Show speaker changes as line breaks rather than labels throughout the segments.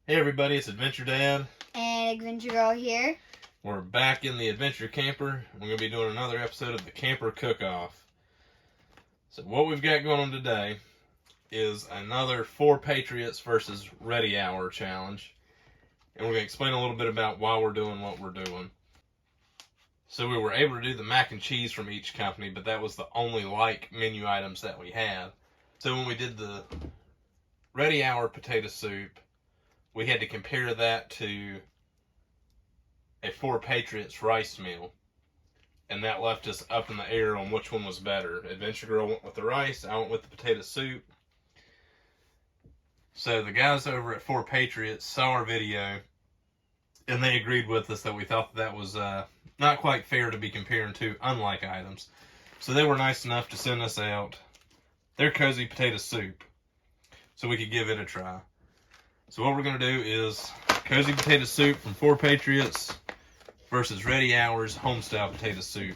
Hey everybody, it's Adventure Dad.
And Adventure Girl here.
We're back in the Adventure Camper. We're going to be doing another episode of the Camper Cook-Off. So what we've got going on today is another 4Patriots versus ReadyHour challenge. And we're going to explain a little bit about why we're doing what we're doing. So we were able to do the mac and cheese from each company, but that was the only like menu items that we had. So when we did the ReadyHour potato soup, we had to compare that to a 4Patriots rice meal. And that left us up in the air on which one was better. Adventure Girl went with the rice, I went with the potato soup. So the guys over at 4Patriots saw our video, and they agreed with us that we thought that was not quite fair to be comparing two unlike items. So they were nice enough to send us out their cozy potato soup so we could give it a try. So what we're going to do is cozy potato soup from 4Patriots versus ReadyHour's Homestyle potato soup.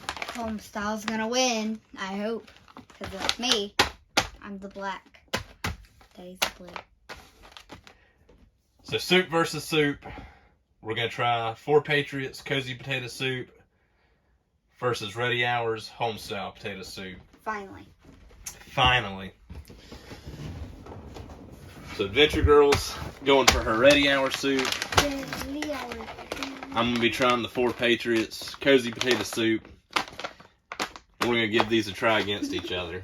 Homestyle's going to win, I hope. Because that's me. I'm the black. Daddy's the blue.
So soup versus soup. We're going to try 4Patriots cozy potato soup versus ReadyHour's Homestyle potato soup. Finally. So Adventure Girl's going for her ReadyHour soup. I'm going to be trying the 4Patriots cozy potato soup. And we're going to give these a try against each other.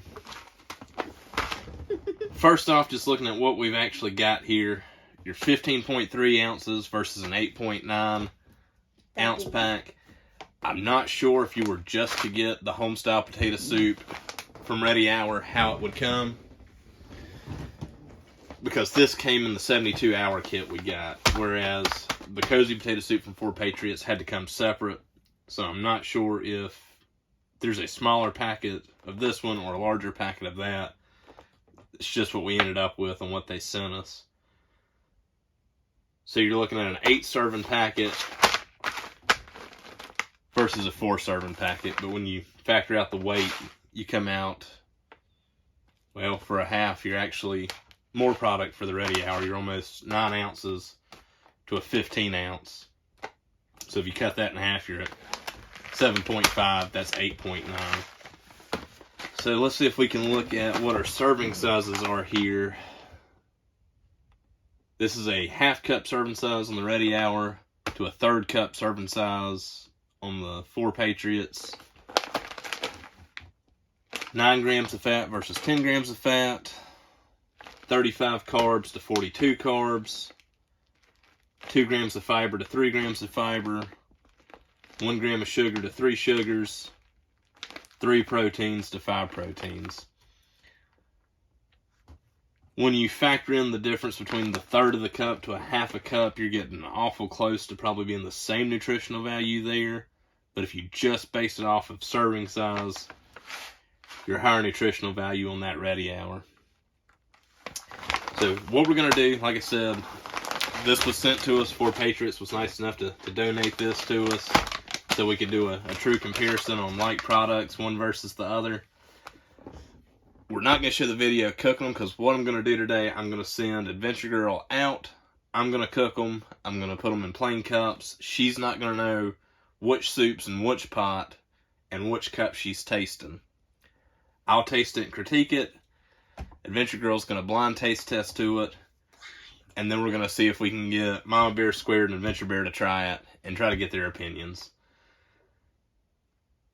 First off, just looking at what we've actually got here. Your 15.3 ounces versus an 8.9 ounce pack. I'm not sure if you were just to get the Homestyle potato soup from ReadyHour, how it would come. Because this came in the 72-hour kit we got, whereas the cozy potato soup from 4Patriots had to come separate. So I'm not sure if there's a smaller packet of this one or a larger packet of that. It's just what we ended up with and what they sent us. So you're looking at an 8-serving packet versus a 4-serving packet. But when you factor out the weight, you come out, well, for a half, you're actually more product for the ReadyHour. You're almost 9 ounces to a 15 ounce. So if you cut that in half, you're at 7.5. That's 8.9. So let's see if we can look at what our serving sizes are here. This is a half cup serving size on the ReadyHour to a 1/3 cup serving size on the 4Patriots. 9 grams of fat versus 10 grams of fat. 35 carbs to 42 carbs. 2 grams of fiber to 3 grams of fiber. 1 gram of sugar to 3 sugars. 3 proteins to 5 proteins. When you factor in the difference between the 1/3 of the cup to a 1/2 a cup, you're getting awful close to probably being the same nutritional value there. But if you just base it off of serving size, you're higher nutritional value on that ReadyHour. So what we're going to do, like I said, this was sent to us. 4Patriots was nice enough to donate this to us so we could do a true comparison on like products, one versus the other. We're not going to show the video cooking them because what I'm going to do today, I'm going to send Adventure Girl out. I'm going to cook them. I'm going to put them in plain cups. She's not going to know which soup's in which pot and which cup she's tasting. I'll taste it and critique it. Adventure Girl's going to blind taste test to it. And then we're going to see if we can get Mama Bear Squared and Adventure Bear to try it and try to get their opinions.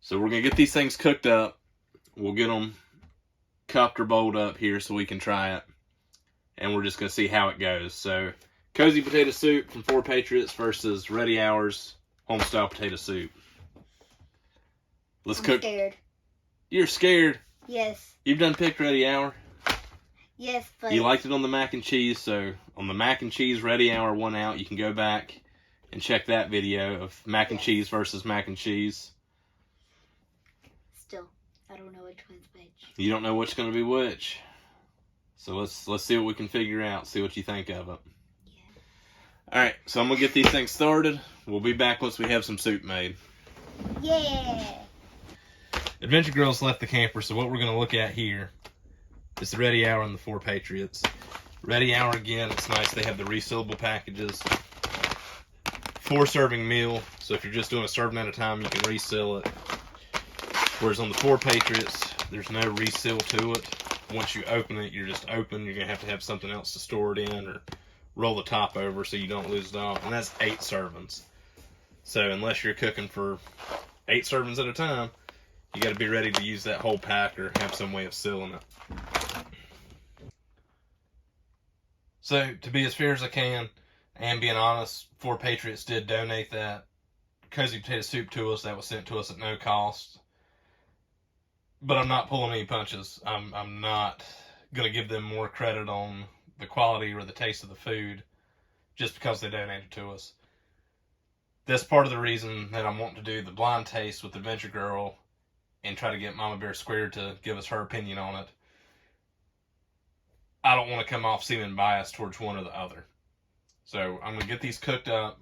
So we're going to get these things cooked up. We'll get them cupped or bowled up here so we can try it. And we're just going to see how it goes. So, cozy potato soup from 4Patriots versus ReadyHour's Homestyle potato soup. Let's cook.
I'm scared.
You're scared?
Yes.
You've done picked ReadyHour?
Yes, but...
You liked it on the mac and cheese, so on the mac and cheese, ReadyHour won out. You can go back and check that video of mac and cheese versus mac and cheese.
Still, I don't know which one's which.
You don't know which going to be which. So let's see what we can figure out. See what you think of it. Yeah. Alright, so I'm going to get these things started. We'll be back once we have some soup made.
Yeah!
Adventure Girl's left the camper, so what we're going to look at here is the ReadyHour and the 4Patriots. ReadyHour again, it's nice. They have the resealable packages. 4-serving meal, so if you're just doing a serving at a time, you can reseal it. Whereas on the 4Patriots, there's no reseal to it. Once you open it, you're just open. You're going to have something else to store it in or roll the top over so you don't lose it off. And that's 8 servings. So unless you're cooking for 8 servings at a time, you got to be ready to use that whole pack or have some way of sealing it. So to be as fair as I can, and being honest, 4Patriots did donate that cozy potato soup to us. That was sent to us at no cost. But I'm not pulling any punches. I'm not going to give them more credit on the quality or the taste of the food just because they donated to us. That's part of the reason that I'm wanting to do the blind taste with Adventure Girl and try to get Mama Bear Squared to give us her opinion on it. I don't want to come off seeming biased towards one or the other. So I'm going to get these cooked up.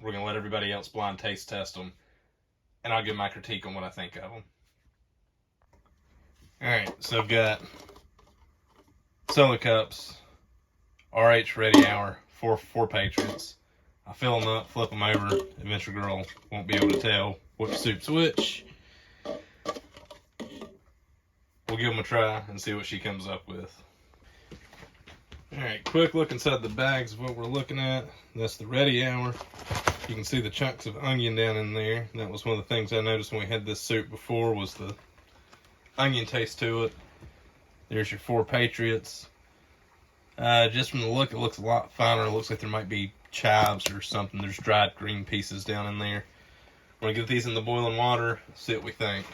We're going to let everybody else blind taste test them. And I'll give my critique on what I think of them. Alright, so I've got solo cups, RH ReadyHour, 4Patriots. I fill them up, flip them over. Adventure Girl won't be able to tell which soup's which. We'll give them a try and see what she comes up with. Alright, quick look inside the bags of what we're looking at. That's the ReadyHour. You can see the chunks of onion down in there. That was one of the things I noticed when we had this soup before, was the onion taste to it. There's your 4Patriots. Just from the look, it looks a lot finer. It looks like there might be chives or something. There's dried green pieces down in there. We're going to get these in the boiling water, see what we think.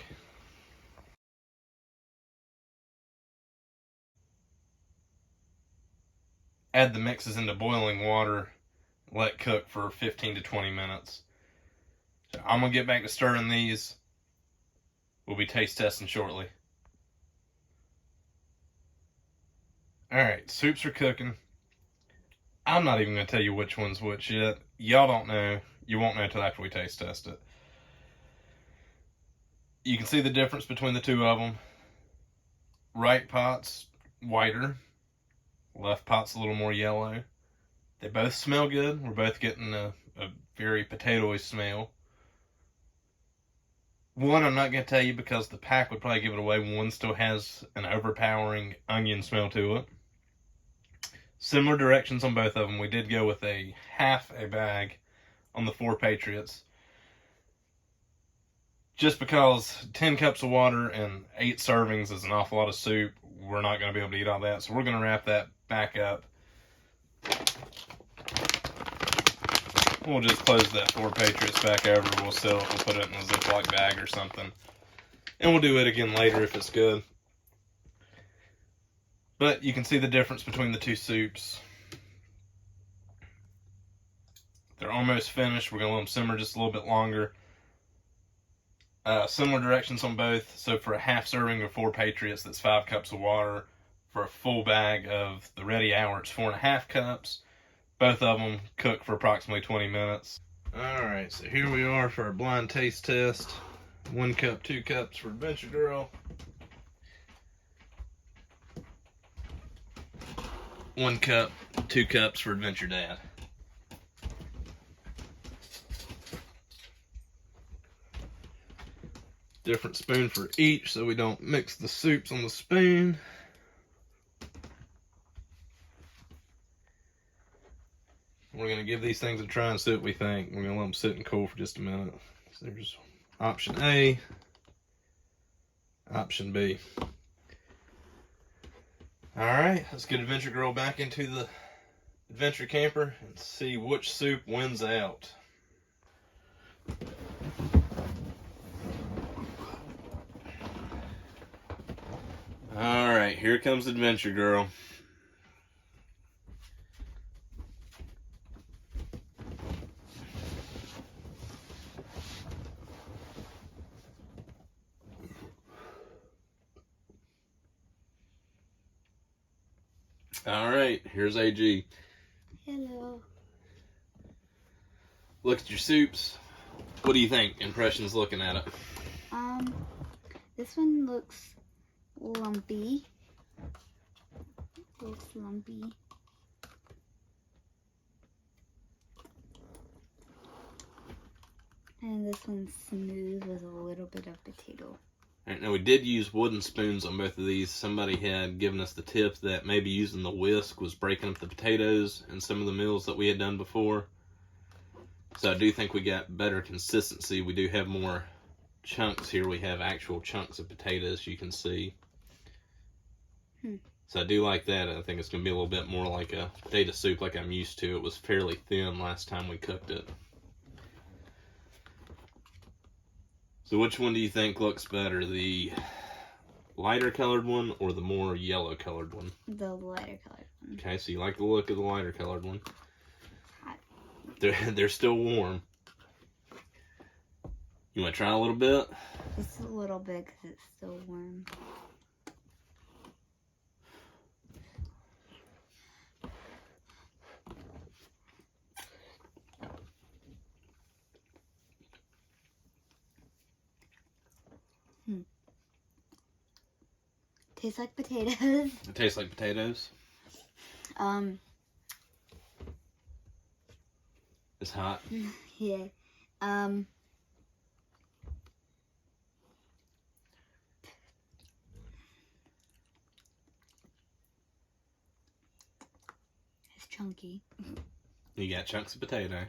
Add the mixes into boiling water, let cook for 15 to 20 minutes. So I'm going to get back to stirring these. We'll be taste testing shortly. Alright, soups are cooking. I'm not even going to tell you which one's which yet. Y'all don't know. You won't know until after we taste test it. You can see the difference between the two of them. Right pot's whiter. Left pot's a little more yellow. They both smell good. We're both getting a very potatoy smell. One I'm not going to tell you because the pack would probably give it away. One still has an overpowering onion smell to it. Similar directions on both of them. We did go with a half a bag on the 4Patriots. Just because 10 cups of water and 8 servings is an awful lot of soup, we're not going to be able to eat all that. So we're going to wrap that back up. We'll just close that 4Patriots back over. We'll seal it. We'll put it in a Ziploc bag or something. And we'll do it again later if it's good. But you can see the difference between the two soups. They're almost finished. We're going to let them simmer just a little bit longer. Similar directions on both. So for a half serving of 4Patriots, that's 5 cups of water. For a full bag of the ReadyHour, it's 4.5 cups. Both of them cook for approximately 20 minutes. Alright, so here we are for our blind taste test. 1 cup, 2 cups for Adventure Girl. 1 cup, 2 cups for Adventure Dad. Different spoon for each so we don't mix the soups on the spoon. We're going to give these things a try and see what we think. We're going to let them sit and cool for just a minute. So there's option A, option B. Alright, let's get Adventure Girl back into the adventure camper and see which soup wins out. Alright, here comes Adventure Girl. Alright, here's AG.
Hello.
Look at your soups. What do you think? Impressions looking at it?
This one looks lumpy. A little lumpy. And this one's smooth with a little bit of potato.
Alright, now we did use wooden spoons on both of these. Somebody had given us the tip that maybe using the whisk was breaking up the potatoes in some of the meals that we had done before. So I do think we got better consistency. We do have more chunks here. We have actual chunks of potatoes, you can see. So I do like that. I think it's going to be a little bit more like a potato soup like I'm used to. It was fairly thin last time we cooked it. So which one do you think looks better? The lighter colored one or the more yellow colored one?
The lighter colored one.
Okay, so you like the look of the lighter colored one. They're still warm. You want to try a little bit?
Just a little bit because it's still warm. Tastes like potatoes.
It tastes like potatoes. It's hot.
Yeah. It's chunky.
You got chunks of potato.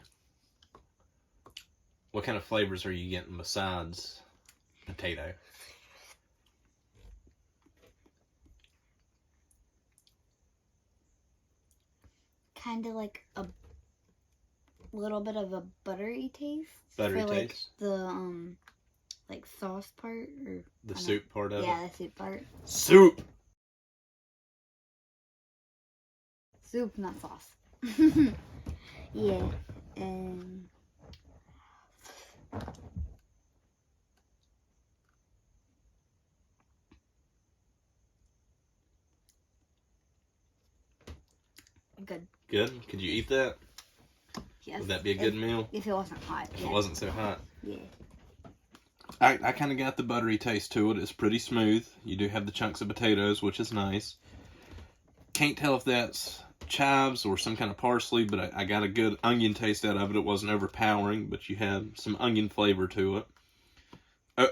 What kind of flavors are you getting besides potato?
Kind of like a little bit of a buttery taste.
Buttery
for, like,
taste?
The like sauce part or
The soup part of it?
Yeah, the soup part.
Soup!
Soup, not sauce. Yeah, and good.
Good? Could you eat that?
Yes.
Would that be a good meal?
If it wasn't hot.
If it wasn't so hot?
Yeah.
I kind of got the buttery taste to it. It's pretty smooth. You do have the chunks of potatoes, which is nice. Can't tell if that's chives or some kind of parsley, but I got a good onion taste out of it. It wasn't overpowering, but you had some onion flavor to it.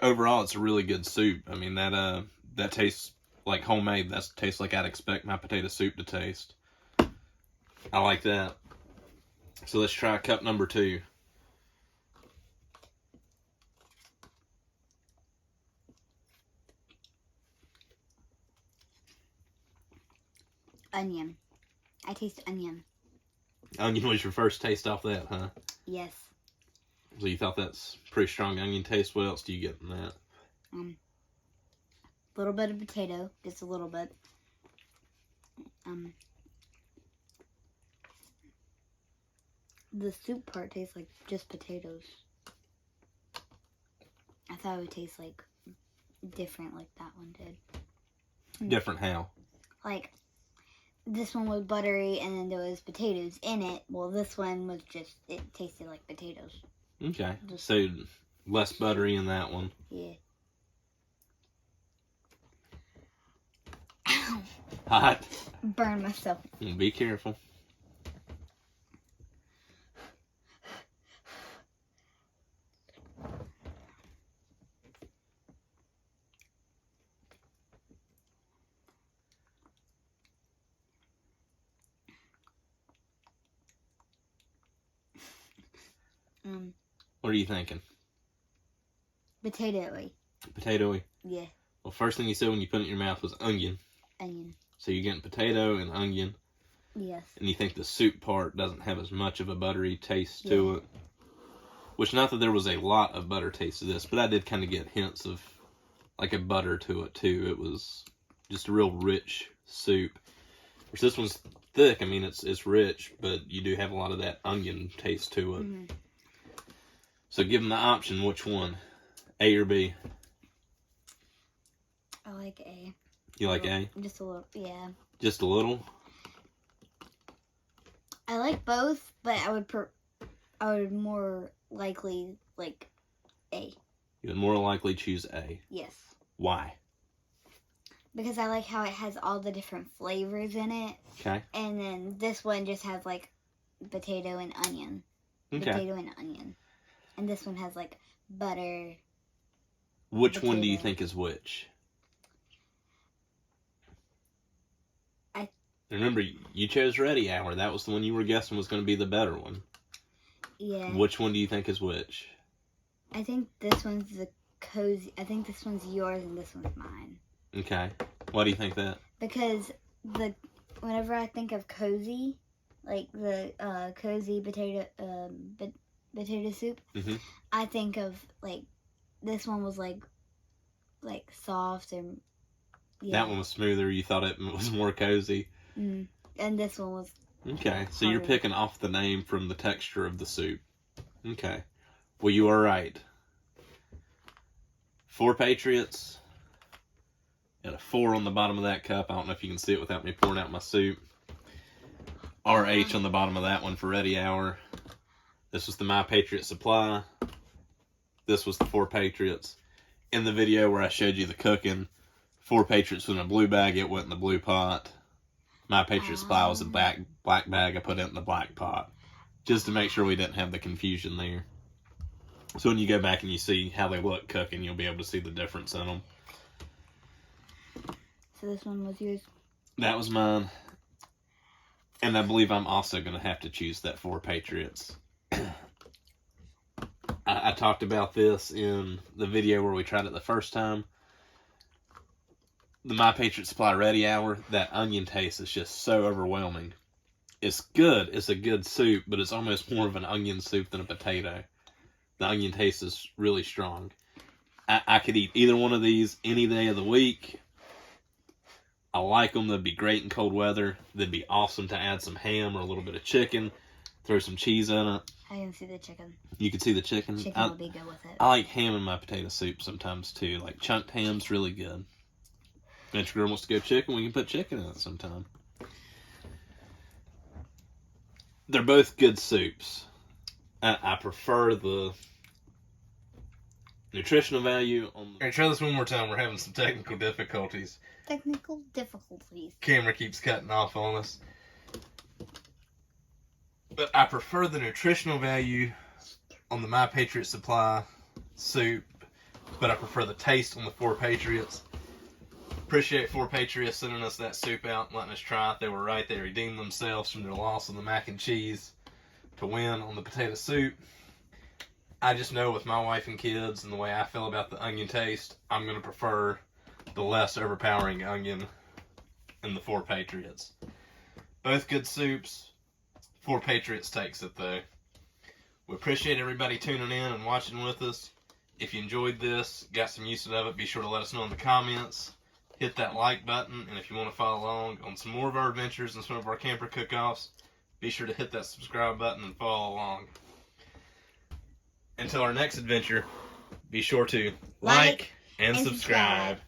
Overall, it's a really good soup. I mean, that tastes like homemade. That tastes like I'd expect my potato soup to taste. I like that. So let's try cup number 2.
Onion. I taste onion.
Onion was your first taste off that, huh?
Yes.
So you thought that's pretty strong onion taste. What else do you get from that?
Little bit of potato, just a little bit. The soup part tastes like just potatoes. I thought it would taste like different, like that one did.
Different how?
Like this one was buttery, and then there was potatoes in it. Well, this one was just, it tasted like potatoes.
Okay, so less buttery in that one.
Yeah.
Hot.
Burn myself.
Be careful. What are you thinking?
Potatoey.
Potatoey?
Yeah.
Well, first thing you said when you put it in your mouth was onion.
Onion.
So you're getting potato and onion.
Yes.
And you think the soup part doesn't have as much of a buttery taste to it. Which, not that there was a lot of butter taste to this, but I did kind of get hints of like a butter to it too. It was just a real rich soup. Whereas this one's thick. I mean, it's rich, but you do have a lot of that onion taste to it.
Mm-hmm.
So give them the option, which one? A or B?
I like A.
You like A?
Just a little, yeah.
Just a little?
I like both, but I would more likely like A.
You would more likely choose A.
Yes.
Why?
because I like how it has all the different flavors in it.
Okay.
And then this one just has like potato and onion.
Okay.
Potato and onion. And this one has like butter.
Which one do you think is which? Remember, you chose ReadyHour. That was the one you were guessing was going to be the better one.
Yeah.
Which one do you think is which?
I think this one's the cozy. I think this one's yours and this one's mine.
Okay. Why do you think that?
Because whenever I think of cozy, like the cozy potato soup,
Mm-hmm.
I think of like this one was like soft and
That one was smoother. You thought it was more cozy.
Mm. And this one was
okay. So
harder.
you're picking off the name from the texture of the soup. Okay. Well, you are right. 4 Patriots. Got a 4 on the bottom of that cup. I don't know if you can see it without me pouring out my soup. RH on the bottom of that one for ReadyHour. This was the My Patriot supply. This was the 4 Patriots. In the video where I showed you the cooking, 4 Patriots was in a blue bag. It went in the blue pot. My Patriot supply was a black bag. I put it in the black pot. Just to make sure we didn't have the confusion there. So when you go back and you see how they look cooking, you'll be able to see the difference in them.
So this one was yours?
That was mine. And I believe I'm also going to have to choose that 4 Patriots. I talked about this in the video where we tried it the first time. The My Patriot Supply ReadyHour, that onion taste is just so overwhelming. It's good. It's a good soup, but it's almost more of an onion soup than a potato. The onion taste is really strong. I could eat either one of these any day of the week. I like them. They'd be great in cold weather. They'd be awesome to add some ham or a little bit of chicken. Throw some cheese in it.
I can see the chicken.
You can see the chicken?
Chicken would be good with it.
I like ham in my potato soup sometimes too. Like chunked ham's really good. If your girl wants to go chicken, we can put chicken in it sometime. They're both good soups. I prefer the nutritional value on the... Alright, try this one more time. We're having some technical difficulties.
Technical difficulties.
Camera keeps cutting off on us. But I prefer the nutritional value on the My Patriot Supply soup, but I prefer the taste on the 4 Patriots. Appreciate 4 Patriots sending us that soup out and letting us try it. They were right. They redeemed themselves from their loss on the mac and cheese to win on the potato soup. I just know with my wife and kids and the way I feel about the onion taste, I'm going to prefer the less overpowering onion in the 4 Patriots. Both good soups. 4 Patriots takes it though. We appreciate everybody tuning in and watching with us. If you enjoyed this, got some use out of it, be sure to let us know in the comments. Hit that like button, and if you want to follow along on some more of our adventures and some of our camper cook-offs, be sure to hit that subscribe button and follow along. Until our next adventure, be sure to like and subscribe.